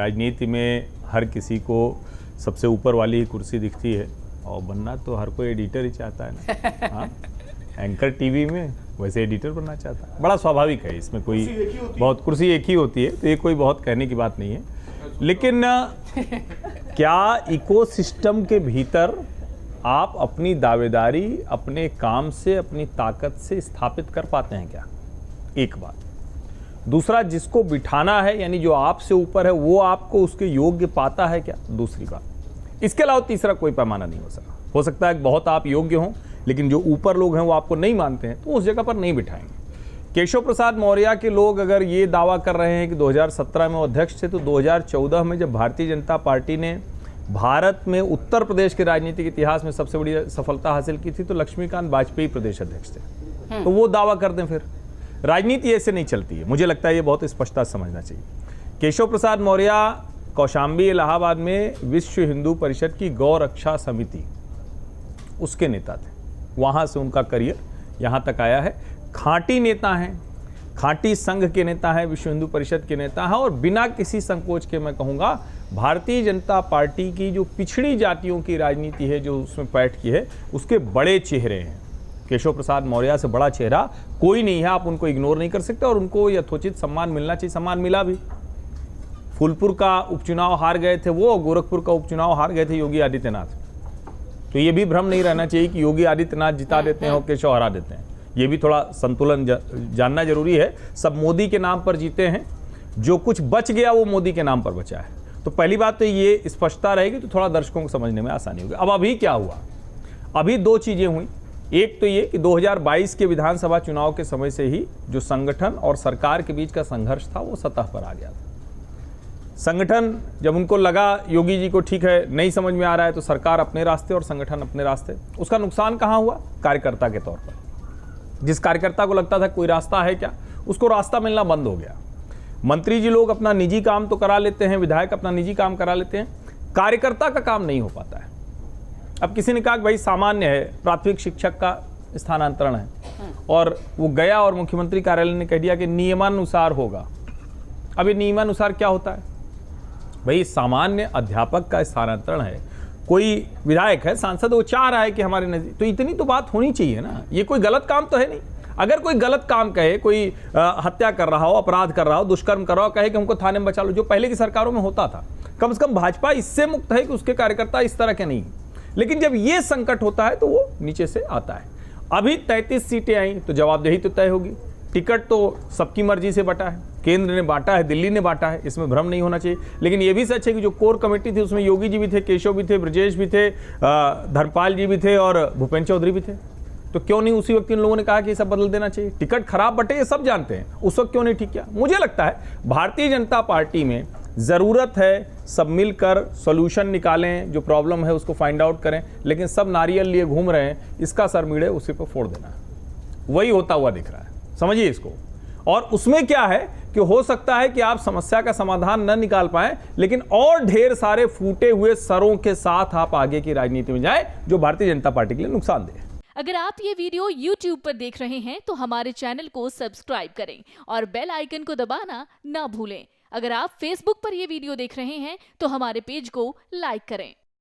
राजनीति में हर किसी को सबसे ऊपर वाली ही कुर्सी दिखती है और बनना तो हर कोई एडिटर ही चाहता है ना। हाँ, एंकर टीवी में वैसे एडिटर बनना चाहता है, बड़ा स्वाभाविक है। इसमें कोई बहुत कुर्सी एक ही होती है, तो ये कोई बहुत कहने की बात नहीं है। लेकिन क्या इकोसिस्टम के भीतर आप अपनी दावेदारी अपने काम से, अपनी ताकत से स्थापित कर पाते हैं क्या? एक बात। दूसरा, जिसको बिठाना है यानी जो आपसे ऊपर है वो आपको उसके योग्य पाता है क्या? दूसरी बात। इसके अलावा तीसरा कोई पैमाना नहीं हो सकता। हो सकता है बहुत आप योग्य हों, लेकिन जो ऊपर लोग हैं वो आपको नहीं मानते हैं, तो उस जगह पर नहीं बिठाएंगे। केशव प्रसाद मौर्य के लोग अगर ये दावा कर रहे हैं कि 2017 में वो अध्यक्ष थे, तो 2014 में जब भारतीय जनता पार्टी ने भारत में उत्तर प्रदेश के राजनीतिक इतिहास में सबसे बड़ी सफलता हासिल की थी, तो लक्ष्मीकांत वाजपेयी प्रदेश अध्यक्ष थे। तो वो दावा कर दें फिर? राजनीति ऐसे नहीं चलती है। मुझे लगता है ये बहुत स्पष्टता समझना चाहिए। केशव प्रसाद मौर्य कौशाम्बी इलाहाबाद में विश्व हिंदू परिषद की गौ रक्षा समिति उसके नेता थे। वहाँ से उनका करियर यहाँ तक आया है। खांटी नेता हैं, खांटी संघ के नेता हैं, विश्व हिंदू परिषद के नेता हैं, और बिना किसी संकोच के मैं कहूँगा भारतीय जनता पार्टी की जो पिछड़ी जातियों की राजनीति है, जो उसमें पैठ की है, उसके बड़े चेहरे हैं। केशव प्रसाद मौर्य से बड़ा चेहरा कोई नहीं है। आप उनको इग्नोर नहीं कर सकते और उनको यथोचित सम्मान मिलना चाहिए। सम्मान मिला भी। फूलपुर का उपचुनाव हार गए थे वो, गोरखपुर का उपचुनाव हार गए थे योगी आदित्यनाथ। तो ये भी भ्रम नहीं रहना चाहिए कि योगी आदित्यनाथ जिता देते हैं और केशव हरा देते हैं। ये भी थोड़ा संतुलन जानना जरूरी है। सब मोदी के नाम पर जीते हैं, जो कुछ बच गया वो मोदी के नाम पर बचा है। तो पहली बात तो ये स्पष्टता रहेगी, तो थोड़ा दर्शकों को समझने में आसानी होगी। अब अभी क्या हुआ? अभी दो चीजें हुई। एक तो ये कि 2022 के विधानसभा चुनाव के समय से ही जो संगठन और सरकार के बीच का संघर्ष था वो सतह पर आ गया था। संगठन जब उनको लगा योगी जी को ठीक है नहीं समझ में आ रहा है, तो सरकार अपने रास्ते और संगठन अपने रास्ते। उसका नुकसान कहाँ हुआ? कार्यकर्ता के तौर पर। जिस कार्यकर्ता को लगता था कोई रास्ता है क्या, उसको रास्ता मिलना बंद हो गया। मंत्री जी लोग अपना निजी काम तो करा लेते हैं, विधायक अपना निजी काम करा लेते हैं, कार्यकर्ता का काम नहीं हो पाता है। अब किसी ने कहा कि भाई सामान्य है, प्राथमिक शिक्षक का स्थानांतरण है, और वो गया और मुख्यमंत्री कार्यालय ने कह दिया कि नियमानुसार होगा। अब ये नियमानुसार क्या होता है? भाई सामान्य अध्यापक का स्थानांतरण है, कोई विधायक है, सांसद, वो चाह रहा है कि हमारे नजदीक, तो इतनी तो बात होनी चाहिए ना। ये कोई गलत काम तो है नहीं। अगर कोई गलत काम कहे, कोई हत्या कर रहा हो, अपराध कर रहा हो, दुष्कर्म कर रहा हो, कहे कि हमको थाने में बचा लो, जो पहले की सरकारों में होता था, कम से कम भाजपा इससे मुक्त है कि उसके कार्यकर्ता इस तरह के नहीं। लेकिन जब ये संकट होता है तो वो नीचे से आता है। अभी 33 सीटें आई तो जवाबदेही तो तय होगी। टिकट तो सबकी मर्जी से बटा है, केंद्र ने बांटा है, दिल्ली ने बांटा है, इसमें भ्रम नहीं होना चाहिए। लेकिन ये भी सच है कि जो कोर कमेटी थी उसमें योगी जी भी थे, केशव भी थे, ब्रजेश भी थे, धर्मपाल जी भी थे और भूपेंद्र चौधरी भी थे। तो क्यों नहीं उसी वक्त इन लोगों ने कहा कि ये सब बदल देना चाहिए? टिकट खराब बटे ये सब जानते हैं, उस वक्त क्यों नहीं ठीक किया? मुझे लगता है भारतीय जनता पार्टी में ज़रूरत है सब मिलकर सॉल्यूशन निकालें, जो प्रॉब्लम है उसको फाइंड आउट करें। लेकिन सब नारियल लिए घूम रहे हैं, इसका सर मीड़े उसी पर फोड़ देना है। वही होता हुआ दिख रहा है, समझिए इसको। और उसमें क्या है कि हो सकता है कि आप समस्या का समाधान न निकाल पाएं, लेकिन और ढेर सारे फूटे हुए सरों के साथ आप आगे की राजनीति में जाएं, जो भारतीय जनता पार्टी के लिए नुकसानदेह है। अगर आप ये वीडियो YouTube पर देख रहे हैं तो हमारे चैनल को सब्सक्राइब करें और बेल आइकन को दबाना ना भूलें। अगर आप Facebook पर ये वीडियो देख रहे हैं तो हमारे पेज को लाइक करें।